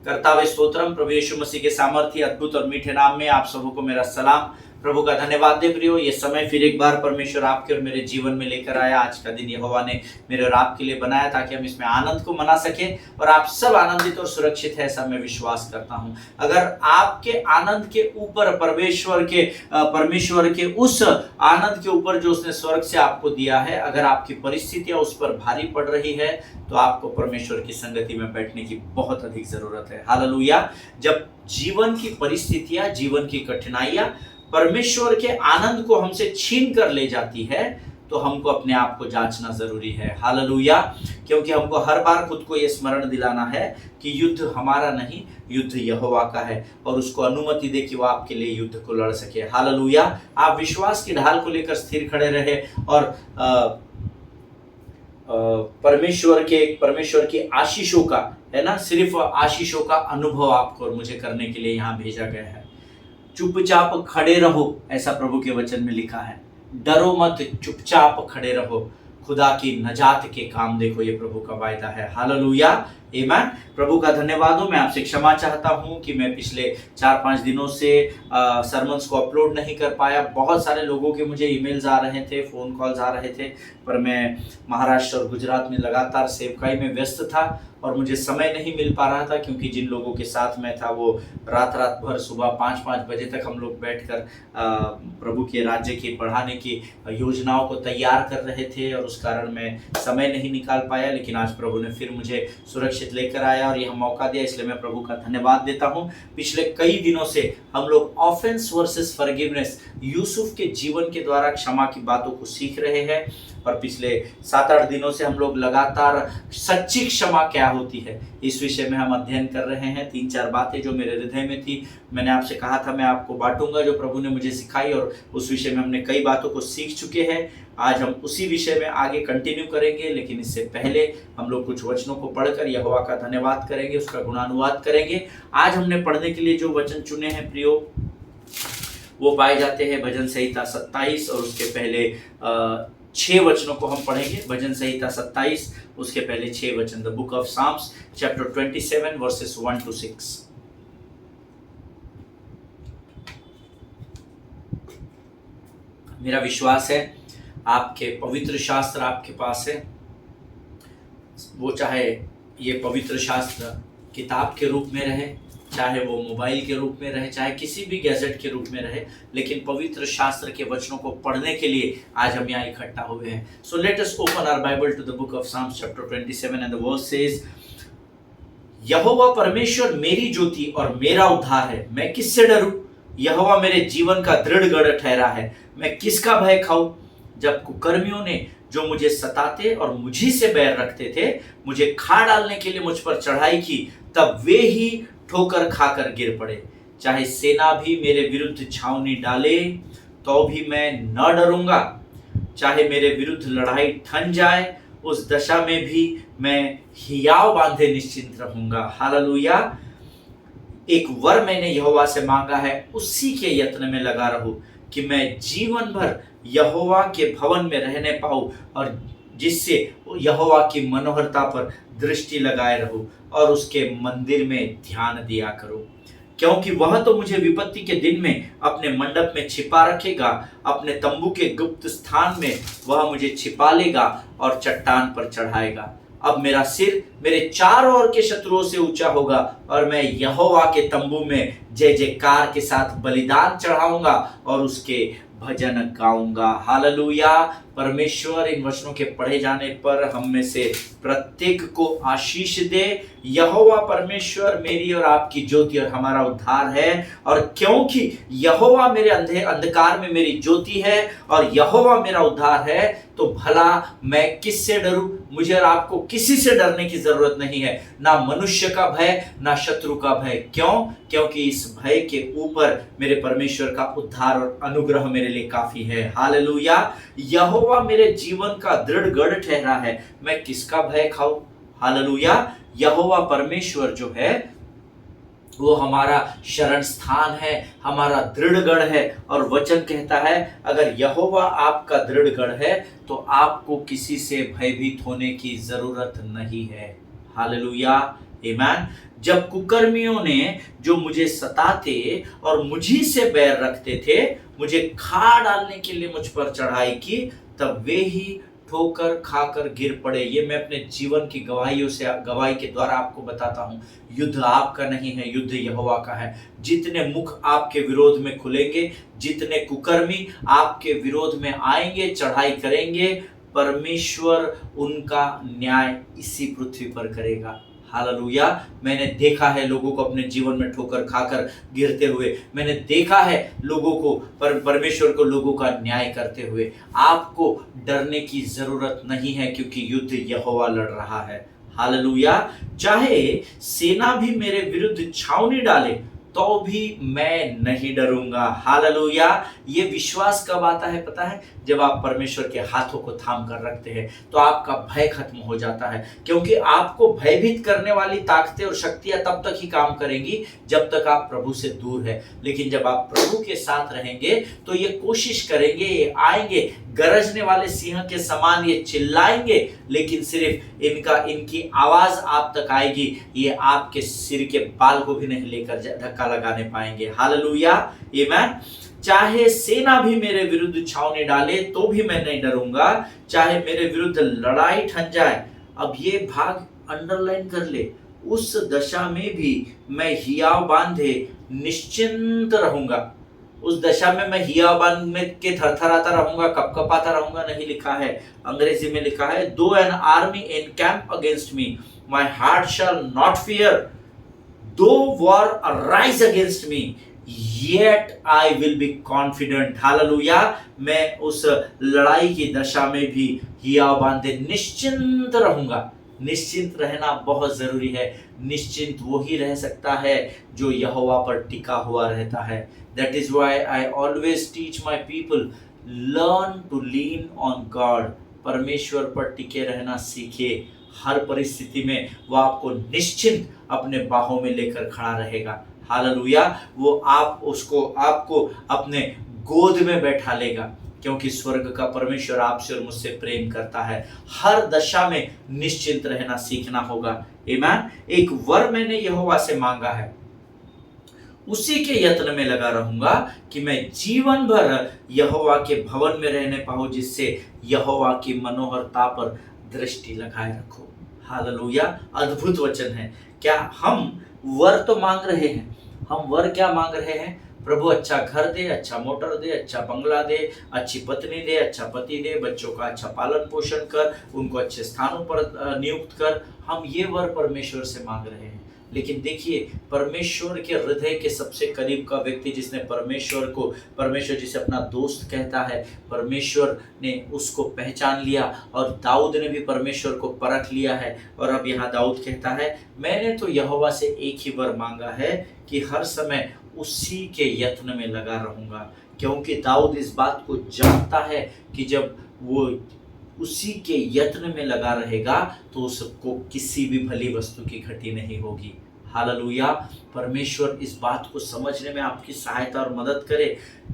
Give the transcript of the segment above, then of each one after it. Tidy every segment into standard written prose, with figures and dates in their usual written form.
कर्तावे स्तोत्रम। प्रभु यीशु मसीह के सामर्थ्य, अद्भुत और मीठे नाम में आप सबों को मेरा सलाम। प्रभु का धन्यवाद दे प्रियो, ये समय फिर एक बार परमेश्वर आपके और मेरे जीवन में लेकर आया। आज का दिन यहोवा ने मेरे और आपके लिए बनाया ताकि हम इसमें आनंद को मना सके और आप सब आनंदित और सुरक्षित है, ऐसा मैं विश्वास करता हूं। अगर आपके आनंद के ऊपर परमेश्वर के उस आनंद के ऊपर जो उसने स्वर्ग से आपको दिया है, अगर आपकी परिस्थितियां उस पर भारी पड़ रही है तो आपको परमेश्वर की संगति में बैठने की बहुत अधिक जरूरत है। हालेलुया। जब जीवन की परिस्थितियां, जीवन की कठिनाइयां परमेश्वर के आनंद को हमसे छीन कर ले जाती है तो हमको अपने आप को जांचना जरूरी है। हालेलुया। क्योंकि हमको हर बार खुद को यह स्मरण दिलाना है कि युद्ध हमारा नहीं, युद्ध यहोवा का है और उसको अनुमति दे कि वो आपके लिए युद्ध को लड़ सके। हालेलुया। आप विश्वास की ढाल को लेकर स्थिर खड़े रहे और परमेश्वर की आशीषों का, है ना, सिर्फ आशीषों का अनुभव आपको और मुझे करने के लिए यहाँ भेजा गया है। चुपचाप खड़े रहो, ऐसा प्रभु के वचन में लिखा है। डरो मत, चुपचाप खड़े रहो, खुदा की नजात के काम देखो, ये प्रभु का वायदा है। हालेलुया, आमीन। प्रभु का धन्यवाद हो। मैं आपसे क्षमा चाहता हूं कि मैं पिछले 4-5 दिनों से सरमन्स को अपलोड नहीं कर पाया। बहुत सारे लोगों के मुझे ईमेल्स आ रहे थे, फोन कॉल्स आ रहे थे, पर मैं महाराष्ट्र और गुजरात में लगातार सेवकाई में व्यस्त था और मुझे समय नहीं मिल पा रहा था, क्योंकि जिन लोगों के साथ मैं था वो रात भर सुबह 5-5 बजे तक हम लोग बैठकर प्रभु के राज्य की बढ़ाने की योजनाओं को तैयार कर रहे थे और उस कारण मैं समय नहीं निकाल पाया। लेकिन आज प्रभु ने फिर मुझे सुरक्षित लेकर आया और यह मौका दिया, इसलिए मैं प्रभु का धन्यवाद देता हूं। पिछले कई दिनों से हम लोग ऑफेंस वर्सेस फॉरगिवनेस, यूसुफ के जीवन के द्वारा क्षमा की बातों को सीख रहे हैं और पिछले 7-8 दिनों से हम लोग लगातार सच्ची क्षमा क्या होती है इस विषय में हम अध्ययन कर रहे हैं। 3-4 बातें जो मेरे हृदय में थी, मैंने आपसे कहा था मैं आपको बांटूंगा, जो प्रभु ने मुझे सिखाई, और उस विषय में हमने कई बातों को सीख चुके हैं। आज हम उसी विषय में आगे कंटिन्यू करेंगे, लेकिन इससे पहले हम लोग कुछ वचनों को पढ़कर यहोवा का धन्यवाद करेंगे, उसका गुणानुवाद करेंगे। आज हमने पढ़ने के लिए जो वचन चुने हैं प्रियो, वो पाए जाते हैं भजन संहिता 27 और उसके पहले 6 वचनों को हम पढ़ेंगे। भजन संहिता 27, उसके पहले 6 वचन। The book of Psalms chapter 27 verses 1 to 6। मेरा विश्वास है आपके पवित्र शास्त्र आपके पास है, वो चाहे ये पवित्र शास्त्र किताब के रूप में रहे, चाहे वो मोबाइल के रूप में रहे, चाहे किसी भी गैजेट के रूप में रहे, लेकिन पवित्र शास्त्र के वचनों को पढ़ने के लिए आज हम यहाँ इकट्ठा हुए हैं। So let us open our Bible to the book of Psalms chapter 27 and the verse says, Jehovah परमेश्वर मेरी ज्योति और मेरा उद्धार है, मैं किससे डरूं? यहोवा मेरे जीवन का दृढ़ गढ़ ठहरा है, मैं किसका भय खाऊं? जब कुकर्मियों ने जो मुझे सताते और मुझी से बैर रखते थे, मुझे खा डालने के लिए मुझ पर चढ़ाई की, तब वे ही ठोकर खाकर गिर पड़े। चाहे सेना भी मेरे विरुद्ध छावनी डाले तो भी मैं न डरूंगा, चाहे मेरे विरुद्ध लड़ाई ठन जाए, उस दशा में भी मैं हियाव बांधे निश्चिंत रहूंगा। हालेलुया। एक वर मैंने यहोवा से मांगा है, उसी के यत्न में लगा रहूं कि मैं जीवन भर यहोवा के भवन में रहने पाऊं और जिससे यहोवा की मनोहरता पर दृष्टि लगाए रहूं और उसके मंदिर में ध्यान दिया करूं, क्योंकि वह तो मुझे विपत्ति के दिन में अपने मंडप में छिपा रखेगा, अपने तंबू के गुप्त स्थान में वह मुझे छिपा लेगा और चट्टान पर चढ़ाएगा। अब मेरा सिर मेरे चारों ओर के शत्रुओं से ऊंचा होगा और मैं यहोवा के तंबू में जय जयकार के साथ बलिदान चढ़ाऊंगा और उसके भजन गाऊंगा। हालेलुया। परमेश्वर इन वचनों के पढ़े जाने पर हम में से प्रत्येक को आशीष दे। यहोवा परमेश्वर मेरी और आपकी ज्योति और हमारा उद्धार है, और क्योंकि यहोवा मेरे अंधकार में मेरी ज्योति है और यहोवा मेरा उद्धार है, तो भला मैं किससे डरूं? मुझे और आपको किसी से डरने की जरूरत नहीं है, ना मनुष्य का भय, ना शत्रु का भय। क्यों? क्योंकि इस भय के ऊपर मेरे परमेश्वर का उद्धार और अनुग्रह मेरे लिए काफी है। हालेलुया। यहोवा मेरे जीवन का दृढ़ गढ़ ठहरा है, मैं किसका भय खाऊं? हालेलुया। यहोवा परमेश्वर जो है वो हमारा शरण स्थान है, हमारा दृढ़ गढ़ है, और वचन कहता है अगर यहोवा आपका दृढ़ गढ़ है तो आपको किसी से भयभीत होने की जरूरत नहीं है। हालेलुया। आमीन। जब कुकर्मियों ने जो मुझे सताते और मुझी से बैर रखते थे, मुझे खा डालने के लिए मुझ पर चढ़ाई की, तब वे ही ठोकर खाकर गिर पड़े। ये मैं अपने जीवन की गवाही के द्वारा आपको बताता हूँ। युद्ध आपका नहीं है, युद्ध यहोवा का है। जितने मुख आपके विरोध में खुलेंगे, जितने कुकर्मी आपके विरोध में आएंगे, चढ़ाई करेंगे, परमेश्वर उनका न्याय इसी पृथ्वी पर करेगा। हालेलुया। मैंने देखा है लोगों को अपने जीवन में ठोकर खाकर गिरते हुए, मैंने देखा है लोगों को परमेश्वर को लोगों का न्याय करते हुए। आपको डरने की जरूरत नहीं है, क्योंकि युद्ध यहोवा लड़ रहा है। हालेलुया। चाहे सेना भी मेरे विरुद्ध छावनी डाले, तो भी मैं नहीं डरूंगा। हालेलुया। ये विश्वास कब आता है पता है? जब आप परमेश्वर के हाथों को थाम कर रखते हैं, तो आपका भय खत्म हो जाता है। क्योंकि आपको भयभीत करने वाली ताकतें और शक्तियां तब तक ही काम करेंगी जब तक आप प्रभु से दूर है। लेकिन जब आप प्रभु के साथ रहेंगे, तो ये कोशिश करेंगे, ये आएंगे, गरजने वाले सिंह के समान ये चिल्लाएंगे, लेकिन सिर्फ इनकी आवाज आप तक आएगी, ये आपके सिर के बाल को भी नहीं लेकर धक्का लगाने पाएंगे। हालेलुया। आमीन। चाहे सेना भी मेरे विरुद्ध छावनी डाले, तो भी मैं नहीं डरूंगा। चाहे मेरे विरुद्ध लड़ाई ठन जाए, अब ये भाग अंडरलाइन कर ले, उस दशा में भी मैं हियाव बांधे निश्चिंत रहूंगा। उस दशा में मैं हियाव बांध के थरथराता रहूंगा, कपकपाता रहूंगा नहीं लिखा है। अंग्रेजी में लिखा है, though an army encamp against me, my heart shall not fear, though war arise against me, yet I will be confident। Hallelujah. मैं उस लड़ाई की दशा में भी हियाव बांधे निश्चिंत रहूंगा। निश्चिंत रहना बहुत जरूरी है। निश्चिंत वो ही रह सकता है जो यहोवा पर टिका हुआ रहता है। That is why I always teach my people, learn to lean on God। परमेश्वर पर टिके रहना सीखिए। हर परिस्थिति में वो आपको निश्चिंत अपने बाहों में लेकर खड़ा रहेगा। हालेलुया। वो आपको अपने गोद में बैठा लेगा, क्योंकि स्वर्ग का परमेश्वर आपसे और मुझसे प्रेम करता है। हर दशा में निश्चिंत रहना सीखना होगा। आमीन। एक वर मैंने यहोवा से मांगा है, उसी के यत्न में लगा रहूंगा कि मैं जीवन भर यहोवा के भवन में रहने पाऊं, जिससे यहोवा की मनोहरता पर दृष्टि लगाए रखो। हालेलुया। अद्भुत वचन है। क्या हम वर तो मांग रहे हैं, हम वर क्या मांग रहे हैं? प्रभु अच्छा घर दे, अच्छा मोटर दे, अच्छा बंगला दे, अच्छी पत्नी दे, अच्छा पति दे, बच्चों का अच्छा पालन पोषण कर, उनको अच्छे स्थानों पर नियुक्त कर। हम ये वर परमेश्वर से मांग रहे हैं। लेकिन देखिए, परमेश्वर के हृदय के सबसे करीब का व्यक्ति, जिसने परमेश्वर जिसे अपना दोस्त कहता है, परमेश्वर ने उसको पहचान लिया, और दाऊद ने भी परमेश्वर को परख लिया है। और अब यहाँ दाऊद कहता है, मैंने तो यहोवा से एक ही वर मांगा है कि हर समय उसी के यत्न में लगा रहूंगा। क्योंकि दाऊद इस बात को जानता है कि जब वो उसी के यत्न में लगा रहेगा, तो उसको किसी भी भली वस्तु की घटी नहीं होगी। हालेलुया। परमेश्वर इस बात को समझने में आपकी सहायता और मदद करे।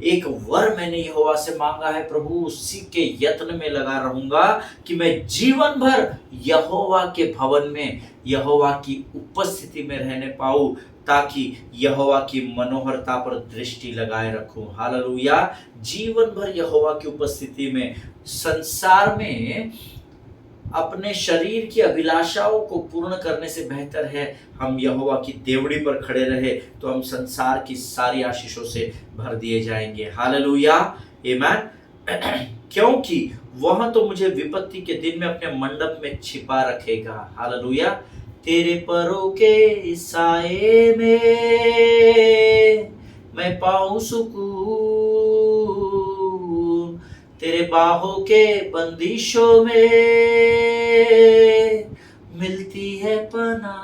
एक वर मैंने यहोवा से मांगा है, प्रभु उसी के यत्न में लगा रहूंगा कि मैं जीवन भर यहोवा के भवन में, यहोवा की उपस्थिति में रहने पाऊं, ताकि यहोवा की मनोहरता पर दृष्टि लगाए रखूं। हालेलुया। जीवन भर यहोवा की उपस्थिति में। संसार में अपने शरीर की अभिलाषाओं को पूर्ण करने से बेहतर है हम यहोवा की देवड़ी पर खड़े रहे, तो हम संसार की सारी आशीषों से भर दिए जाएंगे। हालेलुया। आमीन। क्योंकि वह तो मुझे विपत्ति के दिन में अपने मंडप में छिपा रखेगा। हालेलुया। तेरे परों के साए में मैं पाऊं सुकून, तेरे बाहों के बंदिशों में मिलती है पनाह।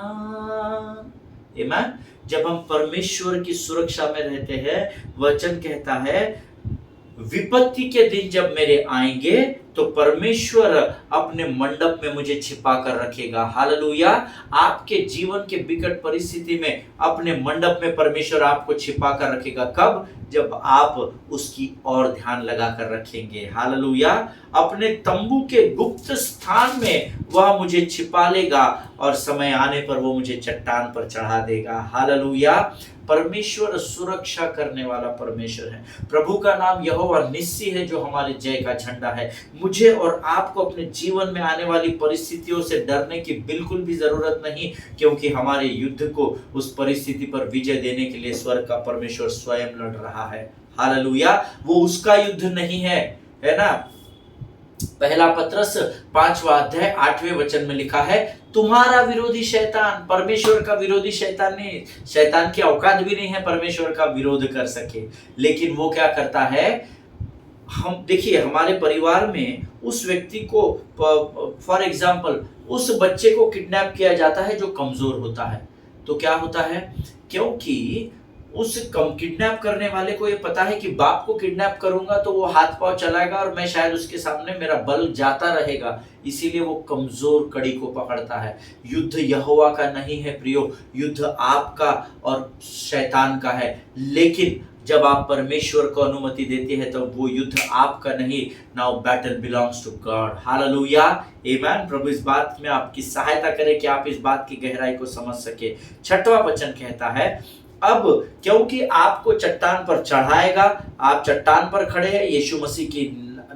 आमीन। जब हम परमेश्वर की सुरक्षा में रहते हैं, वचन कहता है, विपत्ति के दिन जब मेरे आएंगे, तो परमेश्वर अपने मंडप में मुझे छिपा कर रखेगा। हालेलुया। आपके जीवन के विकट परिस्थिति में अपने मंडप में परमेश्वर आपको छिपा कर रखेगा। कब? जब आप उसकी ओर ध्यान लगा कर रखेंगे। हालेलुया। अपने तंबू के गुप्त स्थान में वह मुझे छिपा लेगा और समय आने पर वो मुझे चट्टान पर चढ़ा देगा। हालेलुया। परमेश्वर सुरक्षा करने वाला परमेश्वर है। प्रभु का नाम यहोवा निस्सी है, जो हमारे जय का झंडा है। मुझे और आपको अपने जीवन में आने वाली परिस्थितियों से डरने की बिल्कुल भी जरूरत नहीं, क्योंकि हमारे युद्ध को उस परिस्थिति पर विजय देने के लिए स्वर्ग का परमेश्वर स्वयं लड़ रहा है। हालेलुया। वो उसका युद्ध नहीं है ना। पहला पत्रस 5वां अध्याय 8वें वचन में लिखा है, तुम्हारा विरोधी शैतान, परमेश्वर का विरोधी शैतान नहीं, शैतान की औकात भी नहीं है परमेश्वर का विरोध कर सके, लेकिन वो क्या करता है, हम देखिए हमारे परिवार में उस व्यक्ति को, फॉर एग्जाम्पल उस बच्चे को किडनैप किया जाता है जो कमजोर होता है। तो क्या होता है, क्योंकि उस किडनैप करने वाले को ये पता है कि बाप को किडनैप करूंगा तो वो हाथ पांव चलाएगा और मैं शायद उसके सामने मेरा बल जाता रहेगा, इसीलिए वो कमजोर कड़ी को पकड़ता है। युद्ध यहोवा का नहीं है प्रियो, युद्ध आपका और शैतान का है। लेकिन जब आप परमेश्वर को अनुमति देते हैं तो वो युद्ध आपका नहीं, now battle belongs to God. Hallelujah, amen. प्रभु इस बात में आपकी सहायता करे कि आप इस बात की गहराई को समझ सके। 6वां वचन कहता है, अब क्योंकि आपको चट्टान पर चढ़ाएगा, आप चट्टान पर खड़े हैं, यीशु मसीह की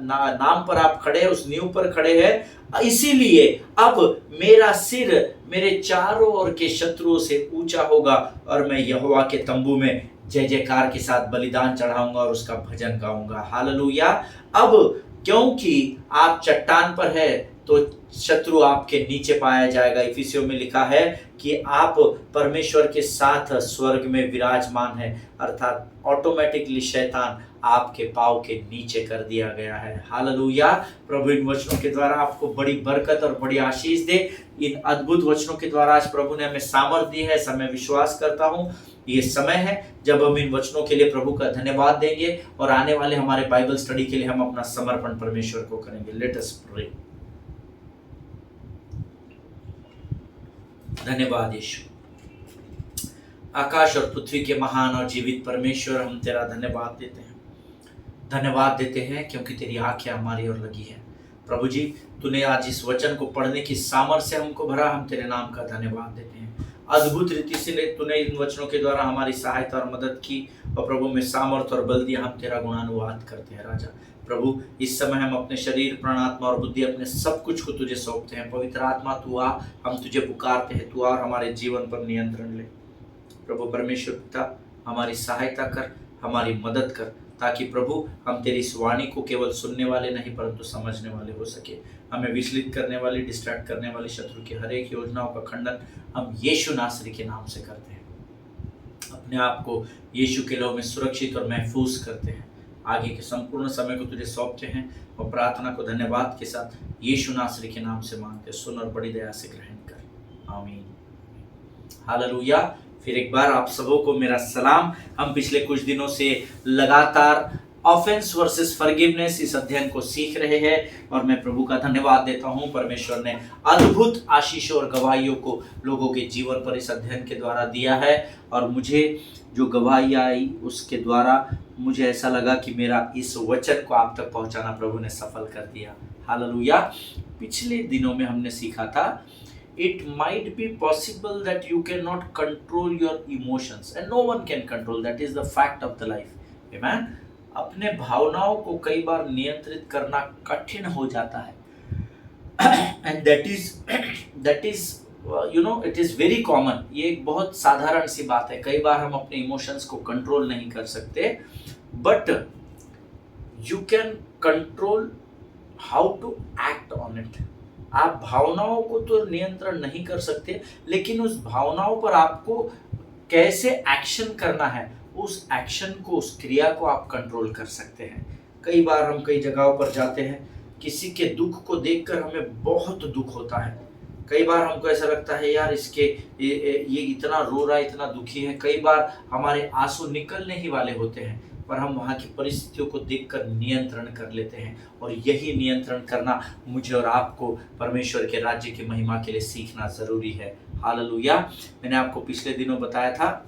नाम पर आप खड़े हैं, उस नींव पर खड़े हैं, इसीलिए अब मेरा सिर मेरे चारों ओर के शत्रुओं से ऊंचा होगा और मैं यहोवा के तंबू में जय जयकार के साथ बलिदान चढ़ाऊंगा और उसका भजन गाऊंगा। हालेलुया। अब क्योंकि आप चट्टान पर है तो शत्रु आपके नीचे पाया जाएगा। इफिसियों में लिखा है कि आप परमेश्वर के साथ स्वर्ग में विराजमान है, अर्थात ऑटोमेटिकली शैतान आपके पांव के नीचे कर दिया गया है। हालेलुया। प्रभु इन वचनों के द्वारा आपको बड़ी बरकत और बड़ी आशीष दे। इन अद्भुत वचनों के द्वारा आज प्रभु ने हमें सामर्थ दी है, मैं विश्वास करता हूं ये समय है जब हम इन वचनों के लिए प्रभु का धन्यवाद देंगे और आने वाले हमारे बाइबल स्टडी के लिए हम अपना समर्पण परमेश्वर को करेंगे। Let us pray. धन्यवाद यीशु। आकाश और पृथ्वी के महान और जीवित परमेश्वर, हम तेरा धन्यवाद देते हैं, धन्यवाद देते हैं क्योंकि तेरी आंखें हमारी ओर लगी है। प्रभु जी, तूने आज इस वचन को पढ़ने की सामर्थ्य से हमको भरा, हम तेरे नाम का धन्यवाद देते हैं। अद्भुत रीति से तूने इन वचनों के द्वारा हमारी सहायता और मदद की और प्रभु में सामर्थ्य और बल दिया, हम तेरा गुणानुवाद करते हैं। राजा प्रभु, इस समय हम अपने शरीर, प्राण, आत्मा और बुद्धि, अपने सब कुछ को तुझे सौंपते हैं। पवित्र आत्मा तू आ, हम तुझे पुकारते हैं, तू आ हमारे जीवन पर नियंत्रण ले। प्रभु परमेश्वर पिता, हमारी सहायता कर, हमारी मदद कर, ताकि प्रभु हम तेरी इस वाणी को केवल सुनने वाले नहीं परंतु समझने वाले हो सके। हमें विचलित करने वाली, डिस्ट्रैक्ट करने वाली शत्रु की हर एक योजनाओं का खंडन हम यीशु नासरी के नाम से करते हैं। अपने आप को यीशु के लहू में सुरक्षित और महफूज करते हैं। आगे के संपूर्ण समय को तुझे सौंपते हैं और प्रार्थना को धन्यवाद के साथ यीशु नासरी के नाम से मांगते, सुन और बड़ी दया से ग्रहण कर। आमीन। हालेलुया। फिर एक बार आप सबों को मेरा सलाम। हम पिछले कुछ दिनों से लगातार ऑफेंस वर्सेस फॉरगिवनेस इस अध्ययन को सीख रहे हैं और मैं प्रभु का धन्यवाद देता हूं। परमेश्वर ने अद्भुत आशीषों और गवाहियों को लोगों के जीवन पर इस अध्ययन के द्वारा दिया है और मुझे जो गवाही आई उसके द्वारा मुझे ऐसा लगा कि मेरा इस वचन को आप तक पहुंचाना प्रभु ने सफल कर दिया। हालेलुया। पिछले दिनों में हमने सीखा था, it might be possible that you cannot control your emotions and no one can control, that is the fact of the life. Amen. अपने भावनाओं को कई बार नियंत्रित करना कठिन हो जाता है and that is it is very common. ये एक बहुत साधारण सी बात है। कई बार हम अपने इमोशंस को कंट्रोल नहीं कर सकते, but you can control how to act on it. आप भावनाओं को तो नियंत्रण नहीं कर सकते, लेकिन उस भावनाओं पर आपको कैसे एक्शन करना है, उस एक्शन को, उस क्रिया को आप कंट्रोल कर सकते हैं। कई बार हम कई जगहों पर जाते हैं, किसी के दुख को देखकर हमें बहुत दुख होता है। कई बार हमको ऐसा लगता है यार ये इतना रो रहा है, इतना दुखी है। कई बार हमारे आंसू निकलने ही वाले होते हैं, पर हम वहाँ की परिस्थितियों को देखकर नियंत्रण कर लेते हैं। और यही नियंत्रण करना मुझे और आपको परमेश्वर के राज्य की महिमा के लिए सीखना ज़रूरी है। हालेलुया। मैंने आपको पिछले दिनों बताया था,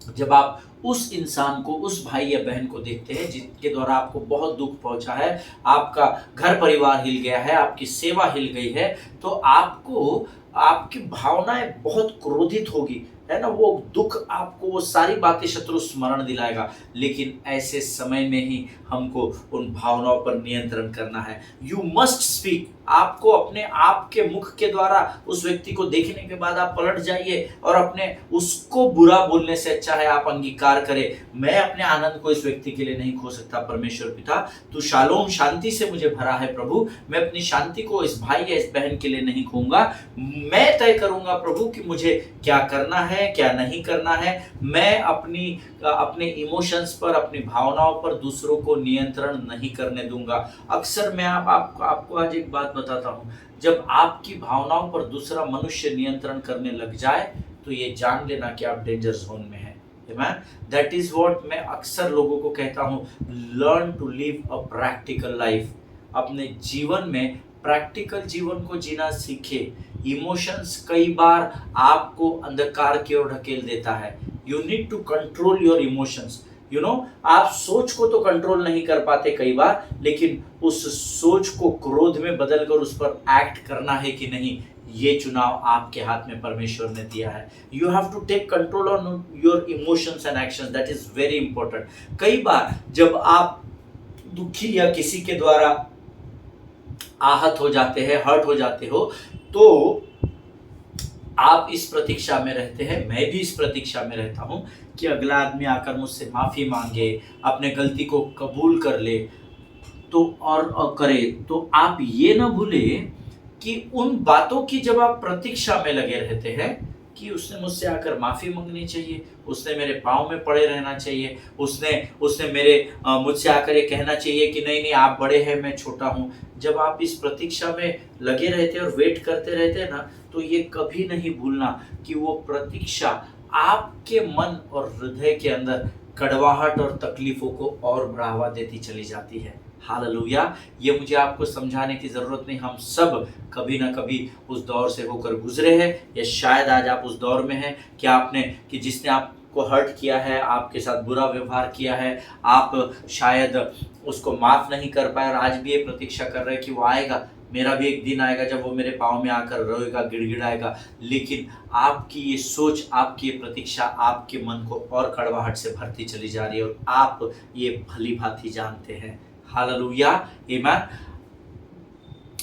जब आप उस इंसान को, उस भाई या बहन को देखते हैं जिनके द्वारा आपको बहुत दुख पहुंचा है, आपका घर परिवार हिल गया है, आपकी सेवा हिल गई है, तो आपको, आपकी भावनाएं बहुत क्रोधित होगी, है ना। वो दुख आपको, वो सारी बातें शत्रु स्मरण दिलाएगा। लेकिन ऐसे समय में ही हमको उन भावनाओं पर नियंत्रण करना है। You must speak. आपको अपने आप के मुख के द्वारा उस व्यक्ति को देखने के बाद आप पलट जाइए और अपने उसको बुरा बोलने से अच्छा है आप अंगीकार करें, मैं अपने आनंद को इस व्यक्ति के लिए नहीं खो सकता। परमेश्वर पिता, तू शालोम, शांति से मुझे भरा है प्रभु, मैं अपनी शांति को इस भाई या इस बहन के लिए नहीं खोऊंगा। मैं तय करूंगा प्रभु कि मुझे क्या करना है, क्या नहीं करना है। मैं अपने इमोशंस पर, अपनी भावनाओं पर दूसरों को नियंत्रण नहीं करने दूंगा। अक्सर मैं आपको आज एक बात बताता हूं, जब आपकी भावनाओं पर दूसरा मनुष्य नियंत्रण करने लग जाए तो ये जान लेना कि आप डेंजर जोन में हैं। दैट इज व्हाट मैं अक्सर लोगों को कहता हूं, learn to live a practical life. अपने जीवन में प्रैक्टिकल जीवन को जीना सीखे। इमोशंस कई बार आपको अंधकार की ओर ढकेल देता है। You need to control your emotions. आप सोच को तो कंट्रोल नहीं कर पाते कई बार, लेकिन उस सोच को क्रोध में बदलकर उस पर एक्ट करना है कि नहीं, ये चुनाव आपके हाथ में परमेश्वर ने दिया है। You have to take control on your emotions and actions, that is very important. कई बार जब आप दुखी या किसी के द्वारा आहत हो जाते हैं, हर्ट हो जाते हो, तो आप इस प्रतीक्षा में रहते हैं, मैं भी इस प्रतीक्षा में रहता हूं कि अगला आदमी आकर मुझसे माफी मांगे, अपने गलती को कबूल कर ले, तो और करे। तो आप ये ना भूले कि उन बातों की जब आप प्रतीक्षा में लगे रहते हैं कि उसने मुझसे आकर माफी मांगनी चाहिए, उसने मेरे पाँव में पड़े रहना चाहिए, उसने मुझसे आकर ये कहना चाहिए कि नहीं नहीं आप बड़े हैं, मैं छोटा हूँ। जब आप इस प्रतीक्षा में लगे रहते हैं और वेट करते रहते हैं ना, तो ये कभी नहीं भूलना कि वो प्रतीक्षा आपके मन और हृदय के अंदर कड़वाहट और तकलीफों को और बढ़ावा देती चली जाती है। हालेलुया। ये मुझे आपको समझाने की ज़रूरत नहीं, हम सब कभी ना कभी उस दौर से होकर गुजरे हैं, या शायद आज आप उस दौर में हैं कि जिसने आपको हर्ट किया है, आपके साथ बुरा व्यवहार किया है, आप शायद उसको माफ़ नहीं कर पाए और आज भी ये प्रतीक्षा कर रहे हैं कि वो आएगा, मेरा भी एक दिन आएगा जब वो मेरे पाँव में आकर रोएगा, गिड़गिड़ाएगा। लेकिन आपकी ये सोच, आपकी ये प्रतीक्षा आपके मन को और कड़वाहट से भरती चली जा रही है, और आप ये भली भांति जानते हैं। हालेलुया, आमीन।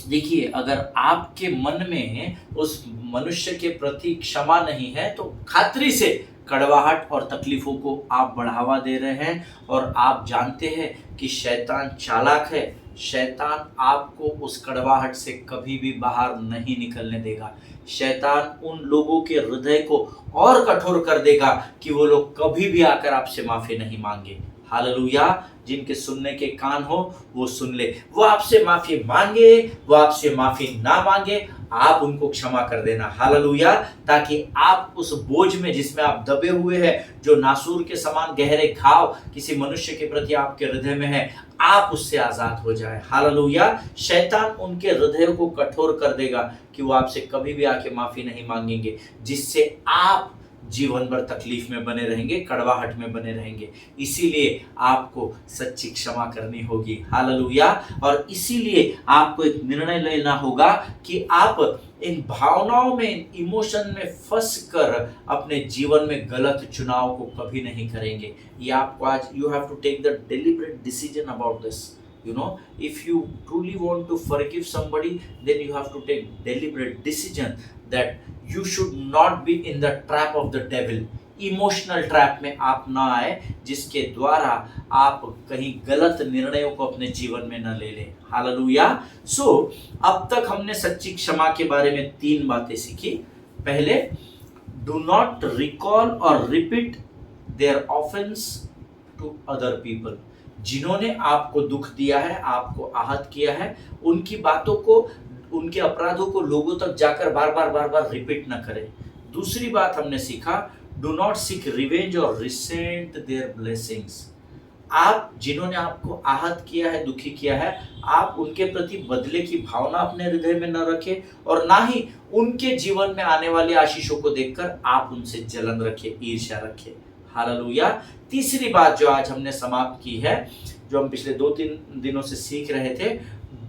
देखिए, अगर आपके मन में उस मनुष्य के प्रति क्षमा नहीं है, तो खातरी से कड़वाहट और तकलीफों को आप बढ़ावा दे रहे हैं। और आप जानते हैं कि शैतान चालाक है, शैतान आपको उस कड़वाहट से कभी भी बाहर नहीं निकलने देगा। शैतान उन लोगों के हृदय को और कठोर कर देगा कि वो लोग कभी भी आकर आपसे माफी नहीं मांगे। हालेलुया। जिनके सुनने के कान हो वो सुन ले। वो आपसे माफी मांगे, वो आपसे माफी ना मांगे, आप उनको क्षमा कर देना। हालेलुया। ताकि आप उस बोझ में जिसमें आप दबे हुए हैं, जो नासूर के समान गहरे घाव किसी मनुष्य के प्रति आपके हृदय में है, आप उससे आजाद हो जाए। हालेलुया। शैतान उनके हृदय को कठोर कर देगा कि वो आपसे कभी भी आके माफी नहीं मांगेंगे, जिससे आप जीवन भर तकलीफ में बने रहेंगे, कड़वाहट में बने रहेंगे। इसीलिए आपको सच्ची क्षमा करनी होगी। हालेलुया। और इसीलिए आपको एक निर्णय लेना होगा कि आप इन भावनाओं में, इमोशन में फंस कर अपने जीवन में गलत चुनाव को कभी नहीं करेंगे। ये आपको आज, you have to take the deliberate decision about this. If you truly want to forgive somebody, then you have to take deliberate decision that you should not be in the trap of the devil. Emotional trap में आप ना आए, जिसके द्वारा आप कहीं गलत निर्णयों को अपने जीवन में न ले लें। हालेलुया। अब तक हमने सच्ची क्षमा के बारे में 3 बातें सीखी। पहले, डू नॉट रिकॉल और repeat their offence to other people. जिन्होंने आपको दुख दिया है, आपको आहत किया है, उनकी बातों को, उनके अपराधों को लोगों तक जाकर बार बार रिपीट ना करें। दूसरी बात हमने सीखा, डू नॉट सीक रिवेंज और रिसेंट देयर ब्लेसिंग्स। आप जिन्होंने आपको आहत किया है, दुखी किया है, आप उनके प्रति बदले की भावना अपने हृदय में न रखें और ना ही उनके जीवन में आने वाली आशीषों को देखकर आप उनसे जलन रखें, ईर्ष्या रखें। हालेलुया। तीसरी बात जो आज हमने समाप्त की है, जो हम पिछले 2-3 दिनों से सीख रहे थे,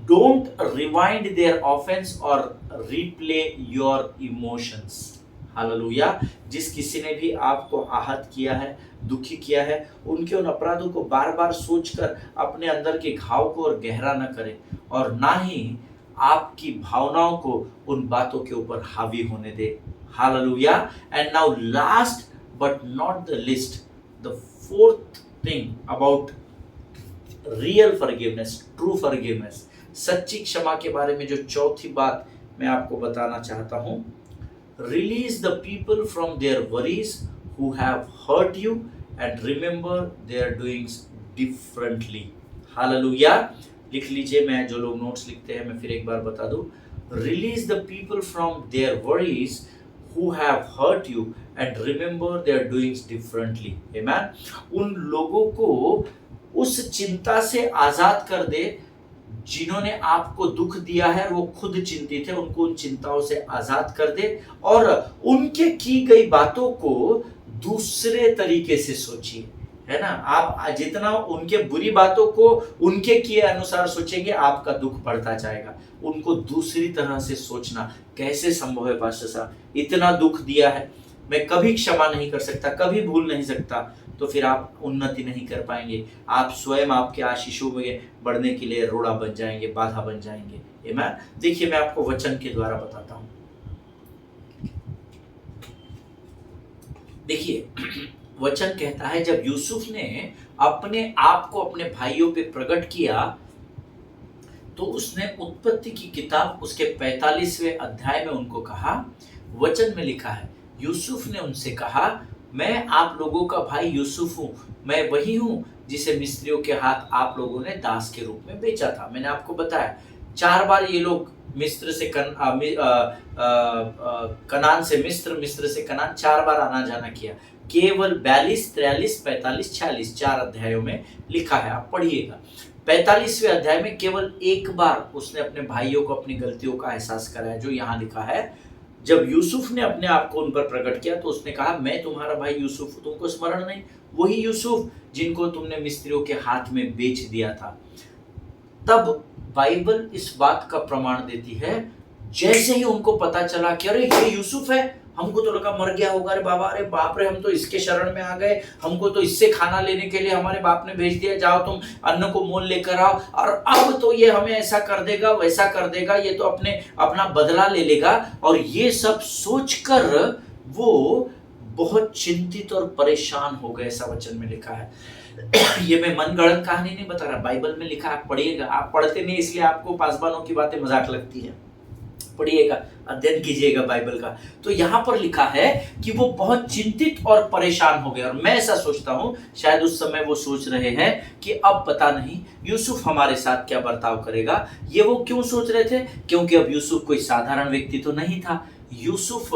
डोंट रिवाइंड देयर ऑफेंस और रिप्ले योर इमोशंस। हालेलुया। जिस किसी ने भी आपको आहत किया है, दुखी किया है, उनके उन अपराधों को बार बार सोचकर अपने अंदर के घाव को और गहरा न करें और ना ही आपकी भावनाओं को उन बातों के ऊपर हावी होने दे। Hallelujah. And now last but not the least, the fourth thing about real forgiveness, true forgiveness, सच्ची क्षमा के बारे में जो चौथी बात मैं आपको बताना चाहता हूं, release the people from their worries who have hurt you and remember their doings differently. Hallelujah. लिख लीजिए, मैं जो लोग नोट्स लिखते हैं मैं फिर एक बार बता दूं, release the people from their worries who have hurt you and remember their doings differently. Amen. उन लोगों को उस चिंता से आजाद कर दे जिन्होंने आपको दुख दिया है, वो खुद चिंतित है, उनको उन चिंताओं से आजाद कर दे और उनके की गई बातों को दूसरे तरीके से सोचिए, है ना। आप जितना उनके बुरी बातों को उनके किए अनुसार सोचेंगे, आपका दुख बढ़ता जाएगा। उनको दूसरी तरह से सोचना कैसे संभव है पास्टर साहब, इतना दुख दिया है, मैं कभी क्षमा नहीं कर सकता, कभी भूल नहीं सकता, तो फिर आप उन्नति नहीं कर पाएंगे, आप स्वयं आपके आशीषों में बढ़ने के लिए रोड़ा बन जाएंगे, बाधा बन जाएंगे। आमीन। देखिए, मैं आपको वचन के द्वारा बताता हूं। देखिए, वचन कहता है, जब यूसुफ ने अपने आप को अपने भाइयों पे प्रकट किया तो उसने उत्पत्ति की किताब उसके 45वें अध्याय में उनको कहा, वचन में लिखा है, यूसुफ ने उनसे कहा, मैं आप लोगों का भाई यूसुफ हूं, मैं वही हूं जिसे मिस्रियों के हाथ आप लोगों ने दास के रूप में बेचा था। मैंने आपको बताया 4 बार ये लोग मिस्र से कनान से मिस्र, मिस्र से कनान 4 बार आना जाना किया। केवल 42, 43, 45, 46 4 अध्यायों में लिखा है, आप पढ़िएगा। 45वें अध्याय में केवल एक बार उसने अपने भाइयों को अपनी गलतियों का एहसास कराया, जो यहाँ लिखा है, जब यूसुफ ने अपने आप को उन पर प्रकट किया तो उसने कहा, मैं तुम्हारा भाई यूसुफ हूं, तुमको स्मरण नहीं, वही यूसुफ जिनको तुमने मिस्रियों के हाथ में बेच दिया था। तब बाइबल इस बात का प्रमाण देती है, जैसे ही उनको पता चला कि अरे ये यूसुफ है, हमको तो लगा मर गया होगा, अरे बाबा, अरे बाप रे, हम तो इसके शरण में आ गए, हमको तो इससे खाना लेने के लिए हमारे बाप ने भेज दिया, जाओ तुम अन्न को मोल लेकर आओ, और अब तो ये हमें ऐसा कर देगा, वैसा कर देगा, ये तो अपना बदला ले लेगा। और ये सब सोचकर वो बहुत चिंतित और परेशान हो गए, ऐसा वचन में लिखा है। ये मैं मनगढ़ंत कहानी नहीं बता रहा, बाइबल में लिखा, आप पढ़िएगा। आप पढ़ते नहीं इसलिए आपको पासवानों की बातें मजाक लगती है, पढ़िएगा, अध्ययन कीजिएगा बाइबल का। तो यहाँ पर लिखा है कि वो बहुत चिंतित और परेशान हो गए, और मैं ऐसा सोचता हूँ शायद उस समय वो सोच रहे हैं कि अब पता नहीं यूसुफ हमारे साथ क्या बर्ताव करेगा। ये वो क्यों सोच रहे थे? क्योंकि अब यूसुफ कोई साधारण व्यक्ति तो नहीं था, यूसुफ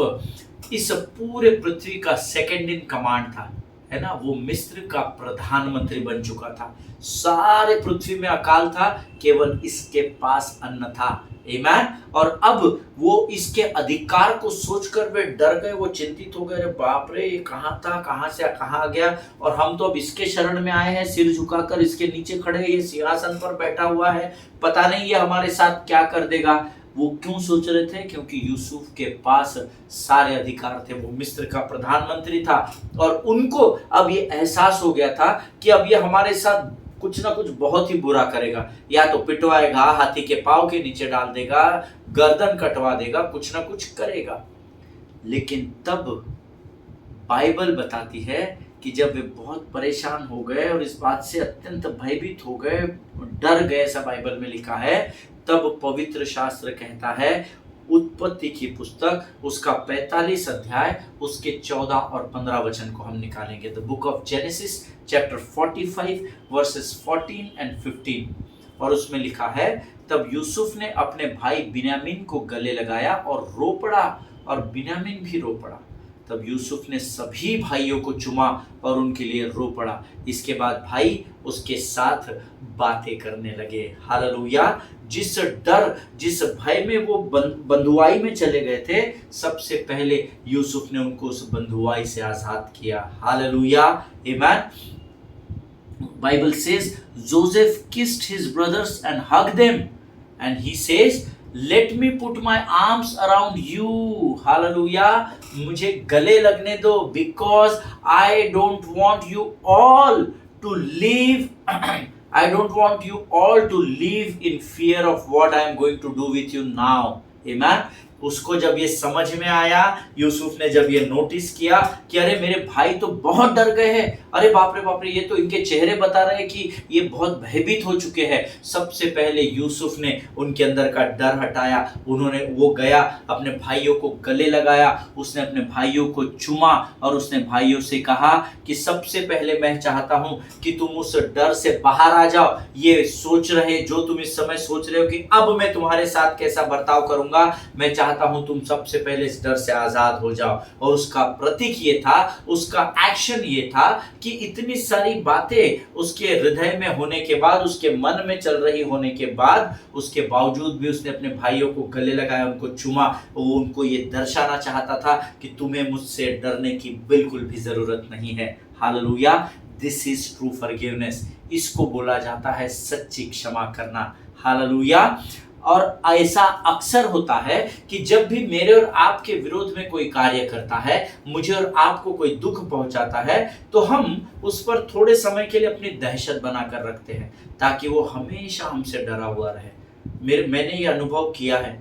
इस पूरे पृथ्वी का सेकंड इन कमांड था, है ना। वो मिस्र का प्रधानमंत्री बन चुका था, सारे पृथ्वी में अकाल था, केवल इसके पास अन्न था। आमीन। और अब वो इसके अधिकार को सोचकर वे डर गए, वो चिंतित हो गए, अरे बाप रे, ये कहाँ था, कहाँ से कहाँ आ गया, और हम तो अब इसके शरण में आए हैं, सिर झुकाकर इसके नीचे खड़े, ये सिंहासन पर बैठा हुआ है, पता नहीं ये हमारे साथ क्या कर देगा। वो क्यों सोच रहे थे? क्योंकि यूसुफ के पास सारे अधिकार थे, वो मिस्र का प्रधानमंत्री था, और उनको अब ये एहसास हो गया था कि अब ये हमारे साथ कुछ ना कुछ बहुत ही बुरा करेगा, या तो पिटवाएगा, हाथी के पांव के नीचे डाल देगा, गर्दन कटवा देगा, कुछ ना कुछ करेगा। लेकिन तब बाइबल बताती है कि जब वे बहुत परेशान हो गए और इस बात से अत्यंत भयभीत हो गए, डर गए, ऐसा बाइबल में लिखा है, तब पवित्र शास्त्र कहता है, उत्पत्ति की पुस्तक उसका 45 अध्याय उसके 14 और 15 वचन को हम निकालेंगे। The book of genesis chapter 45 versus 14 and 15, और उसमें लिखा है, तब यूसुफ ने अपने भाई बिन्यामीन को गले लगाया और रो पड़ा, और बिन्यामीन भी रो पड़ा। तब यूसुफ ने सभी भाइयों को चूमा और उनके लिए रो पड़ा। इसके बाद भाई उसके साथ बातें करने लगे। हालेलुया। जिस डर, जिस भय में वो बंधुआई में चले गए थे, सबसे पहले यूसुफ ने उनको उस बंधुआई से आजाद किया। हालेलुया, आमीन। Bible says Joseph kissed his brothers and hugged them, and he says, let me put my arms around you. Hallelujah. मुझे गले लगने दो, because I don't want you all to live I don't want you all to live in fear of what I am going to do with you now. Amen. उसको जब ये समझ में आया, यूसुफ ने जब ये नोटिस किया कि अरे मेरे भाई तो बहुत डर गए हैं, अरे बाप रे, ये तो इनके चेहरे बता रहे हैं कि ये बहुत भयभीत हो चुके हैं। सबसे पहले यूसुफ ने उनके अंदर का डर हटाया। वो गया, अपने भाइयों को गले लगाया, उसने अपने भाइयों को चूमा और उसने भाइयों से कहा कि सबसे पहले मैं चाहता हूं कि तुम उस डर से बाहर आ जाओ। ये सोच रहे, जो तुम इस समय सोच रहे हो कि अब मैं तुम्हारे साथ कैसा बर्ताव करूंगा, मैं चाहता हूं तुम सबसे पहले इस डर से आजाद हो जाओ। और उसका प्रतीक ये था, उसका एक्शन ये था कि इतनी सारी बातें उसके हृदय में होने के बाद, उसके मन में चल रही होने के बाद, उसके बावजूद भी उसने अपने भाइयों को गले लगाया, उनको चूमा। वो उनको ये दर्शाना चाहता था कि तुम्हें मुझसे डरने की बिल्कुल भी जरूरत नहीं है। Hallelujah. This is true forgiveness. इसको बोला जाता है सच्ची क्षमा करना। हालेलुया। और ऐसा अक्सर होता है कि जब भी मेरे और आपके विरोध में कोई कार्य करता है, मुझे और आपको कोई दुख पहुंचाता है, तो हम उस पर थोड़े समय के लिए अपनी दहशत बनाकर रखते हैं ताकि वो हमेशा हमसे डरा हुआ रहे। मैंने ये अनुभव किया है,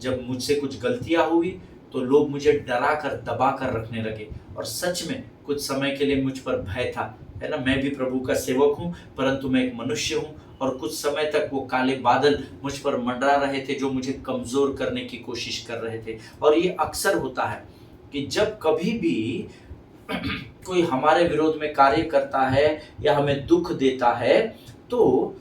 जब मुझसे कुछ गलतियां हुई तो लोग मुझे डरा कर दबा कर रखने लगे, और सच में कुछ समय के लिए मुझ पर भय था, है ना। मैं भी प्रभु का सेवक हूँ, परंतु मैं एक मनुष्य हूँ, और कुछ समय तक वो काले बादल मुझ पर मंडरा रहे थे जो मुझे कमजोर करने की कोशिश कर रहे थे। और ये अक्सर होता है कि जब कभी भी कोई हमारे विरोध में कार्य करता है या हमें दुख देता है, तो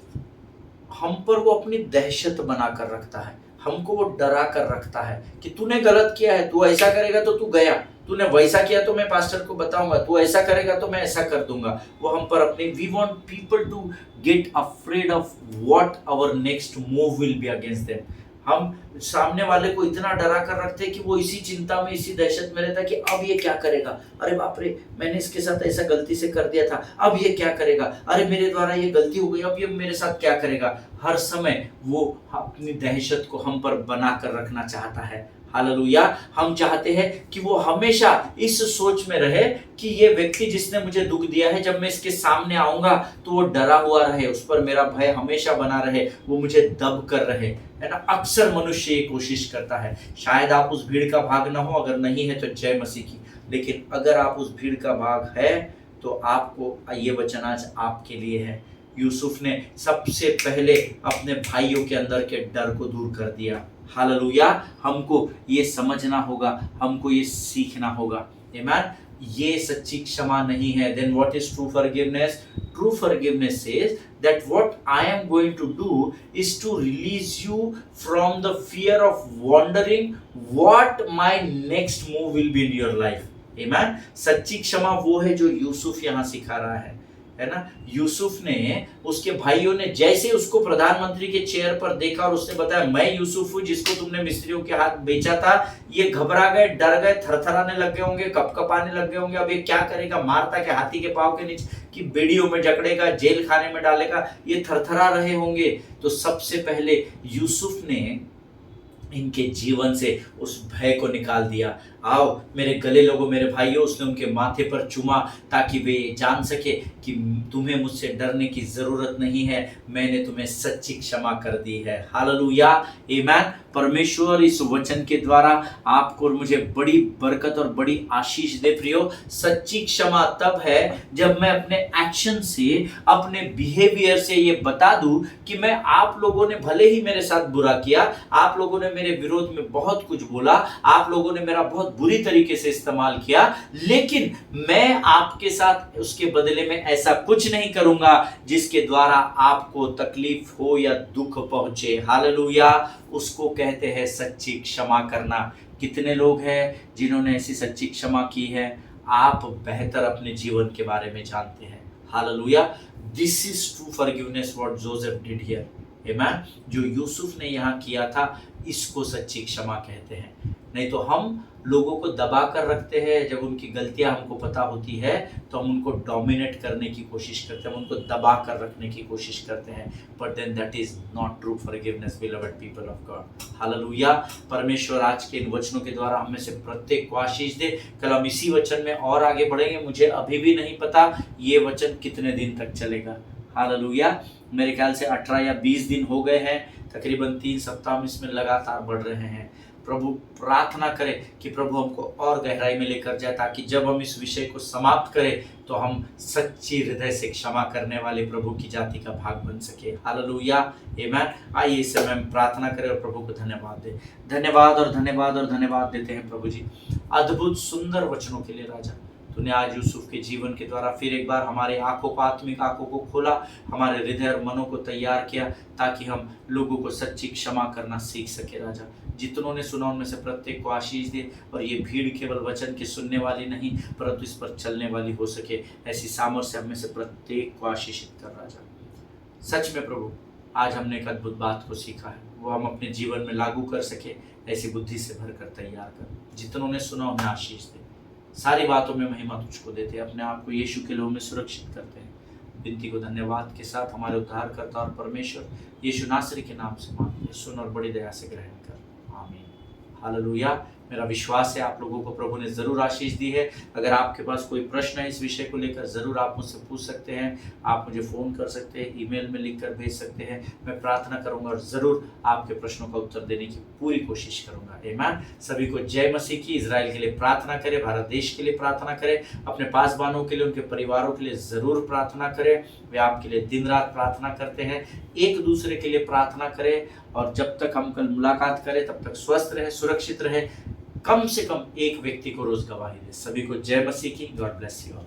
हम पर वो अपनी दहशत बनाकर रखता है, हमको वो डरा कर रखता है कि तूने गलत किया है, तू ऐसा करेगा तो तू गया, तूने वैसा किया तो मैं पास्टर को बताऊंगा, तू ऐसा करेगा तो मैं ऐसा कर दूंगा। वो हम पर अपने, we want people to get afraid of what our next move will be against them. हम सामने वाले को इतना डरा कर रखते हैं कि वो इसी चिंता में, इसी दहशत में रहता है कि अब ये क्या करेगा, अरे बाप रे, मैंने इसके साथ ऐसा गलती से कर दिया था, अब ये क्या करेगा, अरे मेरे द्वारा ये गलती हो गई, अब ये मेरे साथ क्या करेगा। हर समय वो अपनी दहशत को हम पर बना कर रखना चाहता है। हालेलुया। हम चाहते हैं कि वो हमेशा इस सोच में रहे कि ये व्यक्ति जिसने मुझे दुख दिया है, जब मैं इसके सामने आऊंगा तो वो डरा हुआ रहे, उस पर मेरा भय हमेशा बना रहे, वो मुझे दब कर रहे, है ना। अक्सर मनुष्य ये कोशिश करता है। शायद आप उस भीड़ का भाग ना हो, अगर नहीं है तो जय मसीह की, लेकिन अगर आप उस भीड़ का भाग है तो आपको ये वचन आज आपके लिए है। यूसुफ ने सबसे पहले अपने भाइयों के अंदर के डर को दूर कर दिया। हालेलुया। हमको ये समझना होगा, हमको ये सीखना होगा। आमीन। ये सच्ची क्षमा नहीं है। Then what is true forgiveness? True forgiveness says that what I am going to do is to release you from the fear of wondering what my next move will be in your life. Amen. सच्ची क्षमा वो है जो यूसुफ यहाँ सिखा रहा है ना। यूसुफ ने, उसके भाइयों ने जैसे उसको प्रधानमंत्री के चेयर पर देखा और उसने बताया मैं यूसुफ हूँ जिसको तुमने मिस्रियों के हाथ बेचा था, ये घबरा गए, डर गए, थरथराने लग गए होंगे, कपकपाने लग गए होंगे, अब ये क्या करेगा, मारता के हाथी के पांव के नीचे कि बेड़ियों में जकड़ेगा, जेल खाने में डालेगा, ये थरथरा रहे होंगे। तो सबसे पहले यूसुफ ने इनके जीवन से उस भय को निकाल दिया। आओ मेरे गले लगो मेरे भाइयों, उसने उनके माथे पर चूमा ताकि वे जान सके कि तुम्हें मुझसे डरने की जरूरत नहीं है, मैंने तुम्हें सच्ची क्षमा कर दी है। हालेलुया। आमीन। परमेश्वर इस वचन के द्वारा आपको और मुझे बड़ी बरकत और बड़ी आशीष दे। प्रियो, सच्ची क्षमा तब है जब मैं अपने एक्शन से, अपने बिहेवियर से ये बता दूं कि मैं, आप लोगों ने भले ही मेरे साथ बुरा किया, आप लोगों ने मेरे विरोध में बहुत कुछ बोला, आप लोगों ने मेरा बहुत बुरी तरीके से इस्तेमाल किया, लेकिन मैं आपके साथ उसके बदले में ऐसा कुछ नहीं करूंगा जिसके द्वारा आपको तकलीफ हो या दुख पहुंचे। हालेलुया। उसको कहते हैं सच्ची क्षमा करना। कितने लोग हैं जिन्होंने ऐसी सच्ची क्षमा की है, आप बेहतर अपने जीवन के बारे में जानते हैं। Hallelujah. This is true forgiveness what Joseph did here. Amen. जो यूसुफ ने यहाँ किया था, इसको सच्ची क्षमा कहते हैं। नहीं तो हम लोगों को दबा कर रखते हैं, जब उनकी गलतियां हमको पता होती है तो हम उनको डोमिनेट करने की कोशिश करते हैं, हम उनको दबा कर रखने की कोशिश करते हैं। But then that is not true forgiveness beloved people of God. Hallelujah. परमेश्वर आज के इन वचनों के द्वारा हम में से प्रत्येक को आशीष दे। कल हम इसी वचन में और आगे बढ़ेंगे। मुझे अभी भी नहीं पता ये वचन कितने दिन तक चलेगा। हालेलुया। मेरे ख्याल से 18 या 20 दिन हो गए हैं, तकरीबन 3 सप्ताह हम इसमें लगातार बढ़ रहे हैं। प्रभु प्रार्थना करें कि प्रभु हमको और गहराई में लेकर जाए, ताकि जब हम इस विषय को समाप्त करें तो हम सच्ची हृदय से क्षमा करने वाले प्रभु की जाति का भाग बन सके। हालेलुया। आमीन। आइए इस समय हम प्रार्थना करें और प्रभु को धन्यवाद दें। धन्यवाद और धन्यवाद और धन्यवाद देते हैं प्रभु जी, अद्भुत सुंदर वचनों के लिए। राजा, तूने आज यूसुफ के जीवन के द्वारा फिर एक बार हमारे आंखों को, आत्मिक आंखों को खोला, हमारे हृदय और मनों को तैयार किया, ताकि हम लोगों को सच्ची क्षमा करना सीख सके। राजा, जितनों ने सुना उनमें से प्रत्येक को आशीष दे, और ये भीड़ केवल वचन के सुनने वाली नहीं परंतु इस पर चलने वाली हो सके। ऐसी सामर्थ्य हम में से प्रत्येक को आशीषित कर। राजा, सच में प्रभु, आज हमने एक अद्भुत बात को सीखा है, वो हम अपने जीवन में लागू कर सके। ऐसी बुद्धि से भरकर तैयार कर। जितनों ने सुना उन्हें आशीष दे। सारी बातों में महिमा तुझको देते, अपने आप को यीशु के लोह में सुरक्षित करते हैं। विनती को धन्यवाद के साथ हमारे उद्धारकर्ता और परमेश्वर यीशु नासरी के नाम से मांगते हैं। सुन और बड़ी दया से ग्रहण कर। आमीन। हालेलुया। मेरा विश्वास है आप लोगों को प्रभु ने ज़रूर आशीष दी है। अगर आपके पास कोई प्रश्न है इस विषय को लेकर, ज़रूर आप मुझसे पूछ सकते हैं। आप मुझे फ़ोन कर सकते हैं, ईमेल में लिख कर भेज सकते हैं। मैं प्रार्थना करूंगा और ज़रूर आपके प्रश्नों का उत्तर देने की पूरी कोशिश करूंगा। आमीन। सभी को जय मसीह की। इजराइल के लिए प्रार्थना करें, भारत देश के लिए प्रार्थना करें, अपने पासवानों के लिए, उनके परिवारों के लिए ज़रूर प्रार्थना करें। वे आपके लिए दिन रात प्रार्थना करते हैं। एक दूसरे के लिए प्रार्थना करें, और जब तक हम कल मुलाकात करें तब तक स्वस्थ रहे, सुरक्षित रहे। कम से कम एक व्यक्ति को रोज गवाही दे। सभी को जय मसीह की। God bless you all.